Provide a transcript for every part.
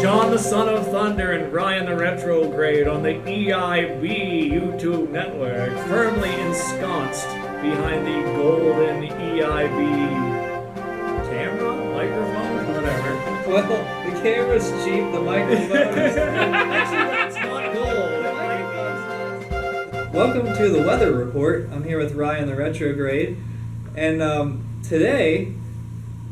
John the Son of Thunder and Ryan the Retrograde on the EIB YouTube network, firmly ensconced behind the golden EIB camera, microphone, whatever. Well, the camera's cheap, the microphone is... Actually, that's not gold. Welcome to the Weather Report. I'm here with Ryan the Retrograde, and today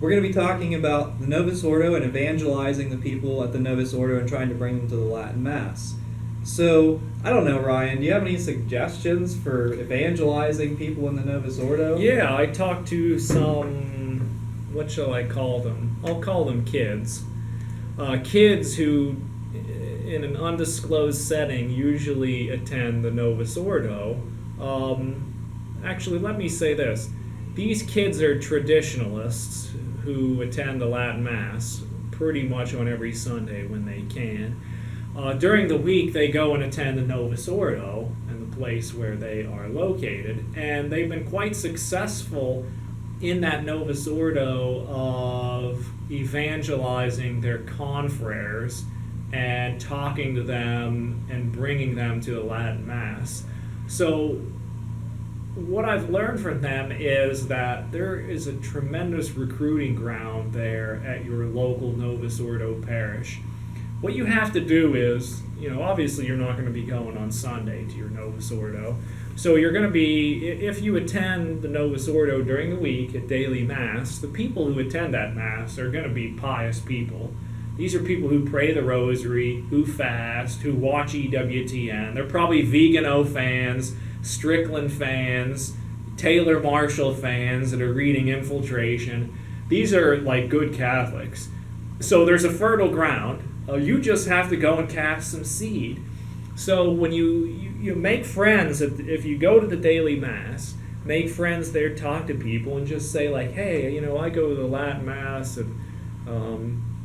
we're going to be talking about the Novus Ordo and evangelizing the people at the Novus Ordo and trying to bring them to the Latin Mass. So, I don't know, Ryan, do you have any suggestions for evangelizing people in the Novus Ordo? Yeah, I talked to some, what shall I call them? I'll call them kids. Kids who, in an undisclosed setting, usually attend the Novus Ordo. Actually, let me say this. These kids are traditionalists who attend the Latin Mass pretty much on every Sunday when they can. During the week, they go and attend the Novus Ordo and the place where they are located, and they've been quite successful in that Novus Ordo of evangelizing their confreres and talking to them and bringing them to the Latin Mass. So what I've learned from them is that there is a tremendous recruiting ground there at your local Novus Ordo parish. What you have to do is, obviously you're not going to be going on Sunday to your Novus Ordo. So you're going to be, if you attend the Novus Ordo during the week at daily Mass, the people who attend that Mass are going to be pious people. These are people who pray the rosary, who fast, who watch EWTN. They're probably Vigano fans, Strickland fans, Taylor Marshall fans that are reading Infiltration. These are like good Catholics. So there's a fertile ground. You just have to go and cast some seed. So when you make friends, if you go to the daily Mass, make friends there, talk to people, and just say like, hey, I go to the Latin Mass at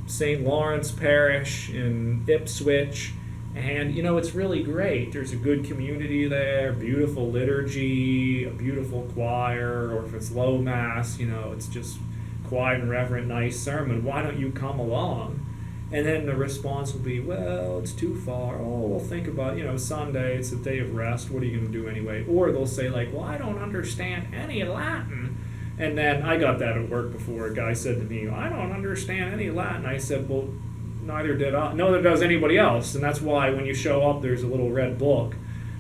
St. Lawrence Parish in Ipswich, and it's really great. There's a good community there, beautiful liturgy, a beautiful choir, or if it's low Mass, it's just quiet and reverent, nice sermon. Why don't you come along? And then the response will be, well, it's too far. Oh, we'll think about, Sunday, it's a day of rest. What are you going to do anyway? Or they'll say like, well, I don't understand any Latin. And then I got that at work before. A guy said to me, I don't understand any Latin. I said, well, neither did I. Neither does anybody else. And that's why when you show up, there's a little red book.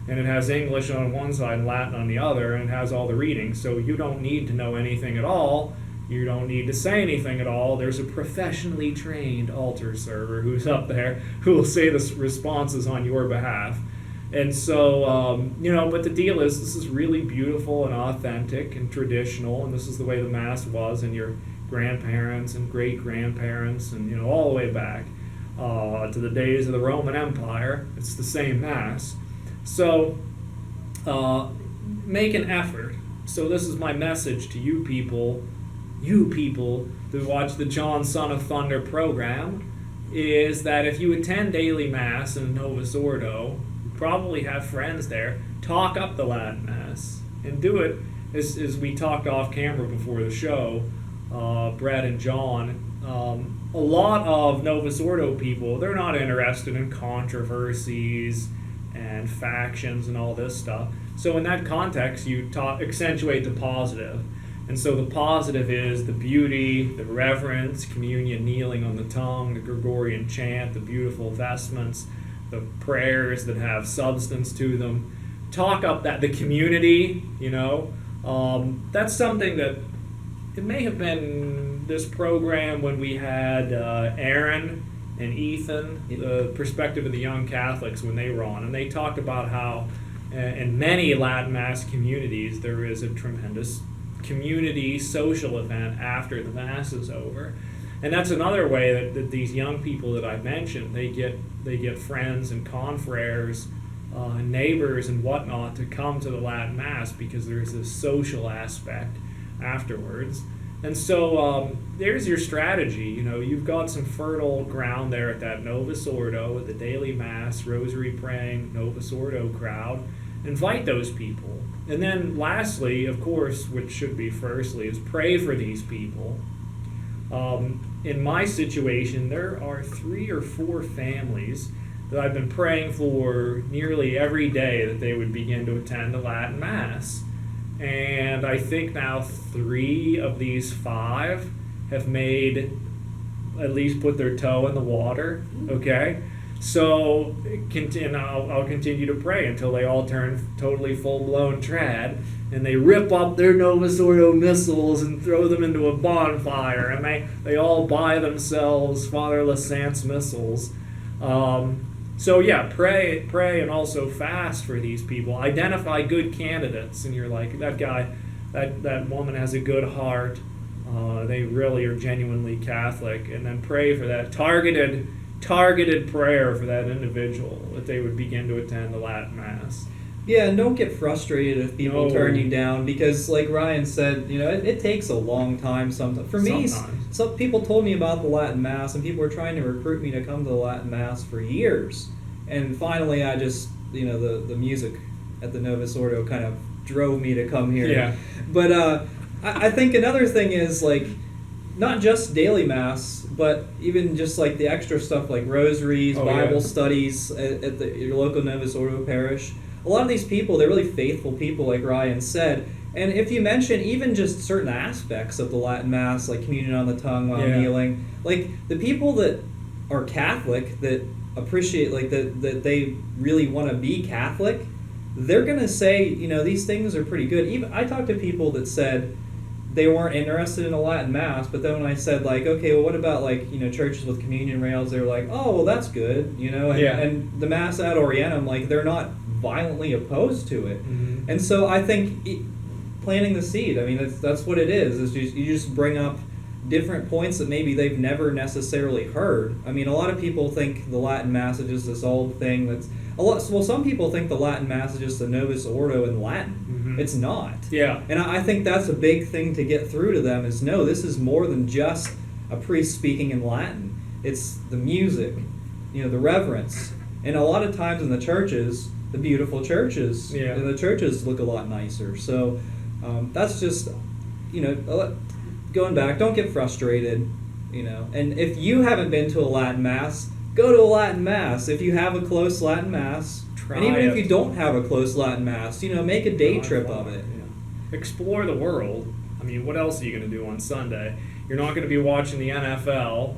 And it has English on one side and Latin on the other. And it has all the readings. So you don't need to know anything at all. You don't need to say anything at all. There's a professionally trained altar server who's up there who will say the responses on your behalf. And so, but the deal is this is really beautiful and authentic and traditional, and this is the way the Mass was, and your grandparents and great-grandparents and, all the way back to the days of the Roman Empire. It's the same Mass. So make an effort. So this is my message to you people who watch the John Son of Thunder program, is that if you attend daily Mass in Novus Ordo, you probably have friends there, talk up the Latin Mass, and do it as we talked off camera before the show, Brett and John. A lot of Novus Ordo people, they're not interested in controversies and factions and all this stuff. So in that context, you accentuate the positive. And so the positive is the beauty, the reverence, communion kneeling on the tongue, the Gregorian chant, the beautiful vestments, the prayers that have substance to them. Talk up the community, That's something that, it may have been this program when we had Aaron and Ethan, the perspective of the young Catholics when they were on. And they talked about how in many Latin Mass communities there is a tremendous community social event after the Mass is over. And that's another way that these young people that I mentioned, they get friends and confreres, neighbors and whatnot to come to the Latin Mass because there's this social aspect afterwards. And so there's your strategy. You've got some fertile ground there at that Novus Ordo, at the daily Mass, rosary praying Novus Ordo crowd. Invite those people. And then lastly, of course, which should be firstly, is pray for these people. in my situation, there are 3 or 4 families that I've been praying for nearly every day that they would begin to attend the Latin Mass. And I think now 3 of these 5 have made, at least put their toe in the water, okay? So I'll continue to pray until they all turn totally full-blown trad, and they rip up their Novus Ordo missals and throw them into a bonfire, and they all buy themselves Father Lassant's missals. So yeah, pray, and also fast for these people. Identify good candidates, and you're like, that guy, that woman has a good heart. They really are genuinely Catholic, and then pray for that targeted prayer for that individual, that they would begin to attend the Latin Mass. Yeah, and don't get frustrated if people turn you down, because like Ryan said, it takes a long time sometimes. For me, some people told me about the Latin Mass, and people were trying to recruit me to come to the Latin Mass for years. And finally I just, the music at the Novus Ordo kind of drove me to come here. Yeah. But I think another thing is, like, not just daily Mass, but even just like the extra stuff like rosaries, Bible studies at your local Novus Ordo parish. A lot of these people, they're really faithful people, like Ryan said. And if you mention even just certain aspects of the Latin Mass, like communion on the tongue while kneeling, like the people that are Catholic, that appreciate, like that they really want to be Catholic, they're going to say, these things are pretty good. Even I talked to people that said they weren't interested in a Latin Mass, but then when I said, like, okay, well, what about, like, churches with communion rails, they were like, oh, well, that's good, and the Mass ad Orientem, like, they're not violently opposed to it. Mm-hmm. And so I think planting the seed, I mean, that's what it is you just bring up different points that maybe they've never necessarily heard. I mean, a lot of people think the Latin Mass is just this old thing that's some people think the Latin Mass is just the Novus Ordo in Latin. Mm-hmm. It's not. Yeah. And I think that's a big thing to get through to them is, no, this is more than just a priest speaking in Latin. It's the music, the reverence. And a lot of times in the churches, the beautiful churches, the churches look a lot nicer. So that's just, going back, don't get frustrated, And if you haven't been to a Latin Mass, go to a Latin Mass. If you have a close Latin Mass, and even if you don't have a close Latin Mass, make a day trip of it. Yeah. Explore the world. I mean, what else are you going to do on Sunday? You're not going to be watching the NFL.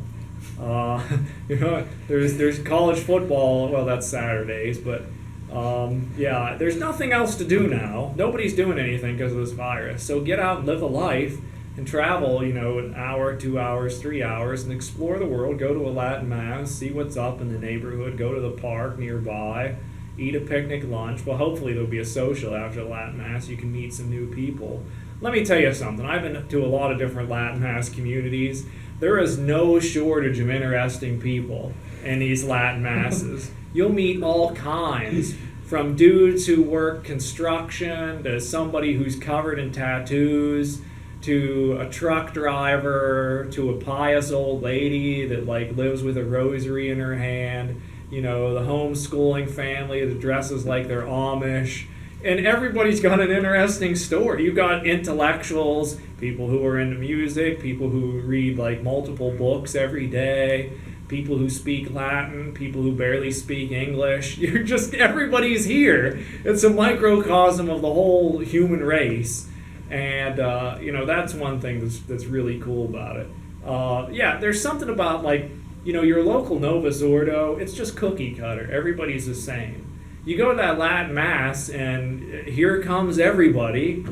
There's college football. Well, that's Saturdays, but there's nothing else to do now. Nobody's doing anything because of this virus. So get out and live a life and travel, an hour, 2 hours, 3 hours, and explore the world. Go to a Latin Mass, see what's up in the neighborhood, go to the park nearby, eat a picnic lunch. Well, hopefully there'll be a social after the Latin Mass. You can meet some new people. Let me tell you something. I've been to a lot of different Latin Mass communities. There is no shortage of interesting people in these Latin Masses. You'll meet all kinds, from dudes who work construction to somebody who's covered in tattoos, to a truck driver, to a pious old lady that lives with a rosary in her hand, the homeschooling family that dresses like they're Amish. And everybody's got an interesting story. You've got intellectuals, people who are into music, people who read multiple books every day, people who speak Latin, people who barely speak English. Everybody's here. It's a microcosm of the whole human race. And, that's one thing that's really cool about it. There's something about, your local Novus Ordo, it's just cookie cutter. Everybody's the same. You go to that Latin Mass, and here comes everybody,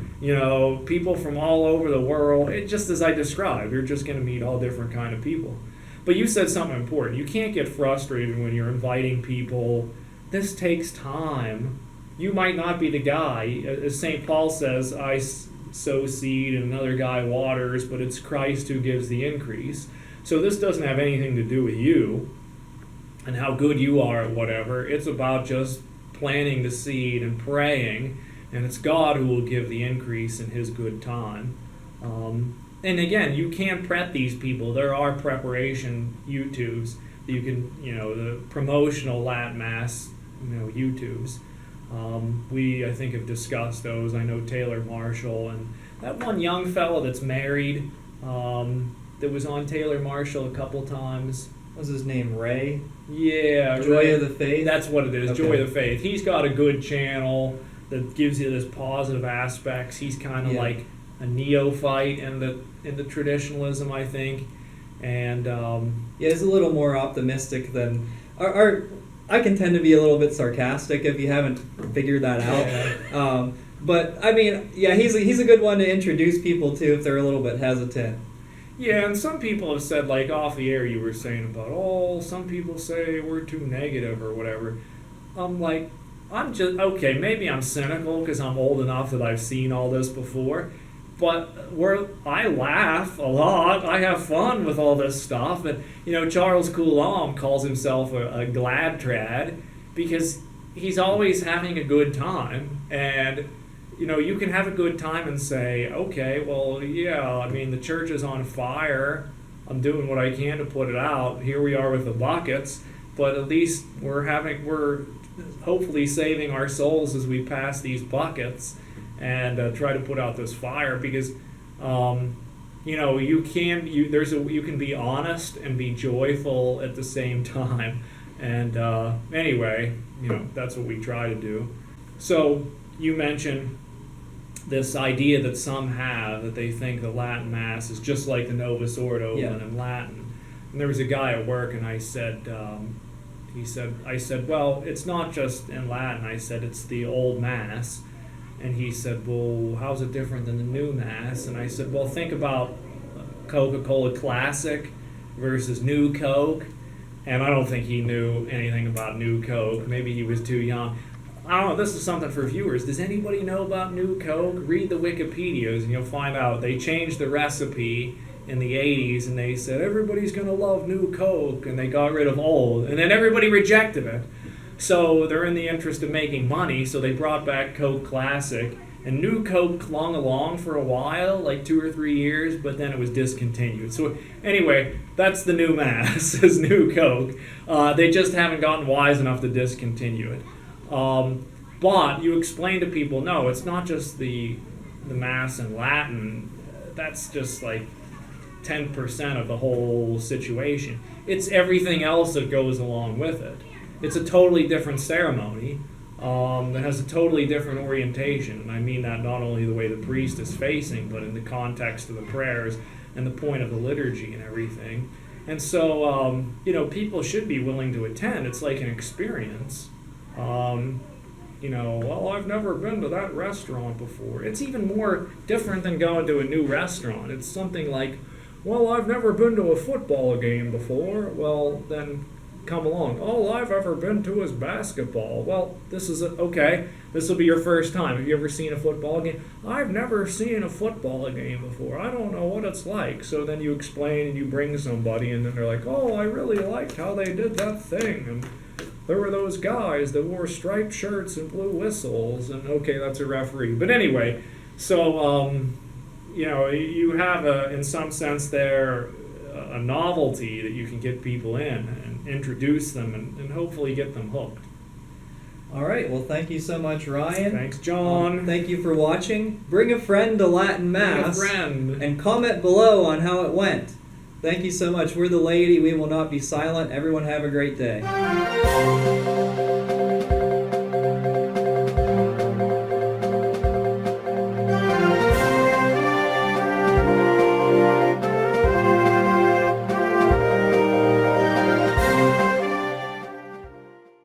people from all over the world. Just as I described, you're just going to meet all different kind of people. But you said something important. You can't get frustrated when you're inviting people. This takes time. You might not be the guy. As St. Paul says, I sow seed and another guy waters, but it's Christ who gives the increase. So this doesn't have anything to do with you and how good you are at whatever. It's about just planting the seed and praying, and it's God who will give the increase in his good time. And again, you can prep these people. There are preparation YouTubes that you can, the promotional Latin Mass, YouTubes. We, I think, have discussed those. I know Taylor Marshall and that one young fella that's married. that was on Taylor Marshall a couple times. What's his name? Ray? Yeah, Joy of the Faith? That's what it is. Okay. Joy of the Faith. He's got a good channel that gives you this positive aspects. He's kind of like a neophyte in the traditionalism, I think, and he's a little more optimistic than I can tend to be a little bit sarcastic if you haven't figured that out. Yeah. But I mean, he's a good one to introduce people to if they're a little bit hesitant. Yeah, and some people have said, like off the air, you were saying about, some people say we're too negative or whatever. I'm like, okay, maybe I'm cynical because I'm old enough that I've seen all this before, but I laugh a lot. I have fun with all this stuff. And, Charles Coulomb calls himself a glad trad because he's always having a good time. And, you can have a good time and say, okay, well, yeah, I mean, the church is on fire. I'm doing what I can to put it out. Here we are with the buckets, but at least we're hopefully saving our souls as we pass these buckets and try to put out this fire because, you can be honest and be joyful at the same time. And anyway, that's what we try to do. So you mentioned this idea that some have, that they think the Latin Mass is just like the Novus Ordo and in Latin. And there was a guy at work, and I said, well, it's not just in Latin. I said, it's the old Mass. And he said, well, how's it different than the new Mass? And I said, well, think about Coca-Cola Classic versus New Coke. And I don't think he knew anything about New Coke. Maybe he was too young. I don't know, this is something for viewers. Does anybody know about New Coke? Read the Wikipedias and you'll find out they changed the recipe in the 80s and they said everybody's going to love New Coke and they got rid of old and then everybody rejected it. So they're in the interest of making money, so they brought back Coke Classic, and New Coke clung along for a while, like 2 or 3 years, but then it was discontinued. So anyway, that's the new Mass, is New Coke. They just haven't gotten wise enough to discontinue it. But you explain to people, no, it's not just the Mass in Latin. That's just like 10% of the whole situation. It's everything else that goes along with it. It's a totally different ceremony that has a totally different orientation. And I mean that not only the way the priest is facing, but in the context of the prayers and the point of the liturgy and everything. And so, people should be willing to attend. It's like an experience. Well, I've never been to that restaurant before. It's even more different than going to a new restaurant. It's something like, well, I've never been to a football game before. Well, then come along. All I've ever been to is basketball. Well, this will be your first time. Have you ever seen a football game? I've never seen a football game before. I don't know what it's like. So then you explain and you bring somebody and then they're like, oh, I really liked how they did that thing. And there were those guys that wore striped shirts and blew whistles. And okay, that's a referee. But anyway, so, you have in some sense there, a novelty that you can get people in and introduce them and hopefully get them hooked. All right, well, thank you so much, Ryan. Thanks, John. Thank you for watching. Bring a friend to Latin Mass. Bring a friend. And comment below on how it went. Thank you so much. We're the Laity. We will not be silent. Everyone have a great day.